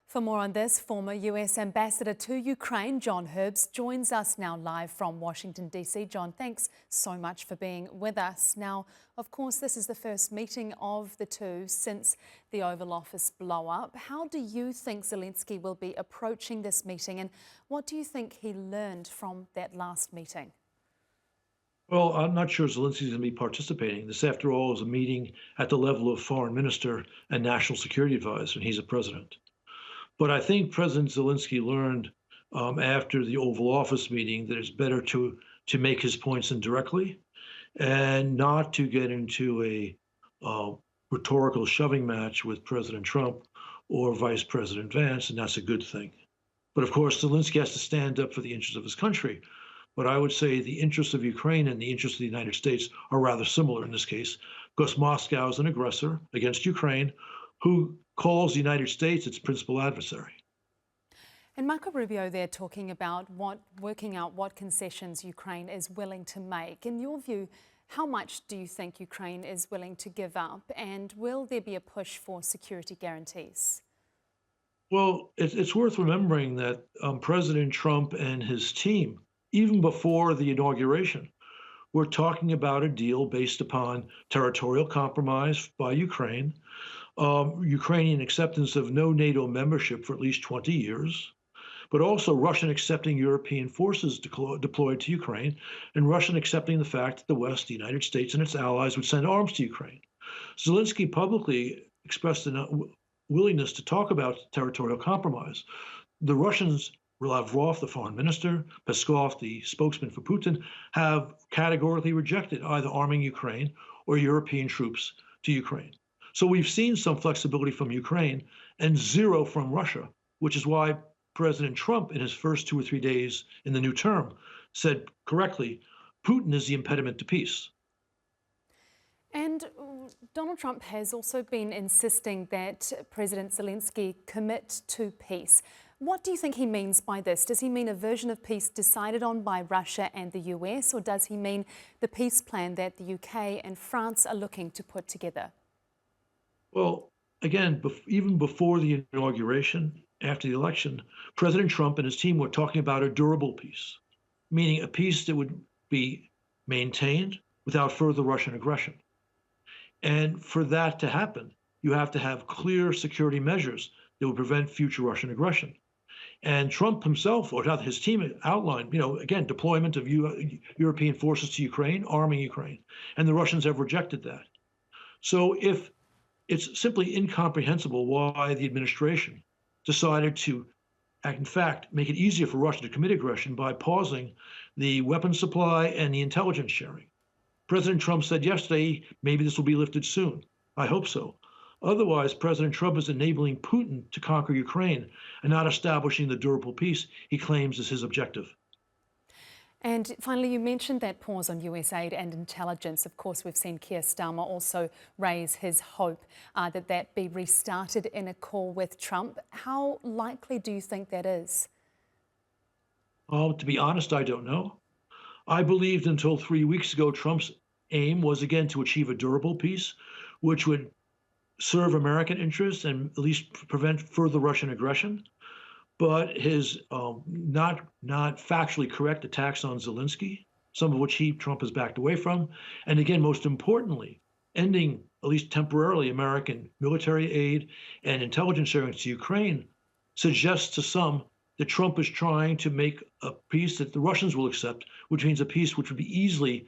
For more on this, former US Ambassador to Ukraine, John Herbst, joins us now live from Washington, D.C. John, thanks so much for being with us. Now, of course, this is the first meeting of the two since the Oval Office blow-up. How do you think Zelenskyy will be approaching this meeting, and what do you think he learned from that last meeting? Well, I'm not sure Zelensky's going to be participating. This, after all, is a meeting at the level of foreign minister and national security advisor, and he's a president. But I think President Zelenskyy learned after the Oval Office meeting that it's better to make his points indirectly and not to get into a rhetorical shoving match with President Trump or Vice President Vance, and that's a good thing. But of course, Zelenskyy has to stand up for the interests of his country. But I would say the interests of Ukraine and the interests of the United States are rather similar in this case, because Moscow is an aggressor against Ukraine who calls the United States its principal adversary. And Marco Rubio there talking about working out what concessions Ukraine is willing to make. In your view, how much do you think Ukraine is willing to give up, and will there be a push for security guarantees? Well, it's worth remembering that President Trump and his team, even before the inauguration, were talking about a deal based upon territorial compromise by Ukraine, Ukrainian acceptance of no NATO membership for at least 20 years, but also Russian accepting European forces deployed to Ukraine, and Russian accepting the fact that the West, the United States, and its allies would send arms to Ukraine. Zelenskyy publicly expressed a willingness to talk about territorial compromise. The Russians, Lavrov, the foreign minister, Peskov, the spokesman for Putin, have categorically rejected either arming Ukraine or European troops to Ukraine. So we've seen some flexibility from Ukraine and zero from Russia, which is why President Trump, in his first 2 or 3 days in the new term, said correctly, Putin is the impediment to peace. And Donald Trump has also been insisting that President Zelenskyy commit to peace. What do you think he means by this? Does he mean a version of peace decided on by Russia and the US, or does he mean the peace plan that the UK and France are looking to put together? Well, again, even before the inauguration, after the election, President Trump and his team were talking about a durable peace, meaning a peace that would be maintained without further Russian aggression. And for that to happen, you have to have clear security measures that would prevent future Russian aggression. And Trump himself, or rather his team, outlined, again, deployment of European forces to Ukraine, arming Ukraine. And the Russians have rejected that. So if it's simply incomprehensible why the administration decided to, in fact, make it easier for Russia to commit aggression by pausing the weapons supply and the intelligence sharing. President Trump said yesterday, maybe this will be lifted soon. I hope so. Otherwise, President Trump is enabling Putin to conquer Ukraine and not establishing the durable peace he claims is his objective. And finally, you mentioned that pause on US aid and intelligence. Of course, we've seen Keir Starmer also raise his hope that be restarted in a call with Trump. How likely do you think that is? To be honest, I don't know. I believed until 3 weeks ago Trump's aim was, again, to achieve a durable peace, which would serve American interests and at least prevent further Russian aggression. But his not factually correct attacks on Zelenskyy, some of which Trump has backed away from, and again, most importantly, ending, at least temporarily, American military aid and intelligence sharing to Ukraine, suggests to some that Trump is trying to make a peace that the Russians will accept, which means a peace which would be easily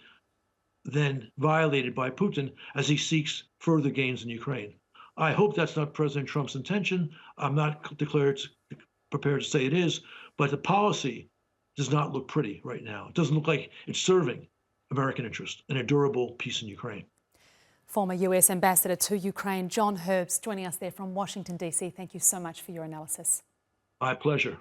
then violated by Putin as he seeks further gains in Ukraine. I hope that's not President Trump's intention. I'm not prepared to say it is, but the policy does not look pretty right now. It doesn't look like it's serving American interest in a durable peace in Ukraine. Former US Ambassador to Ukraine, John Herbst, joining us there from Washington, D.C. Thank you so much for your analysis. My pleasure.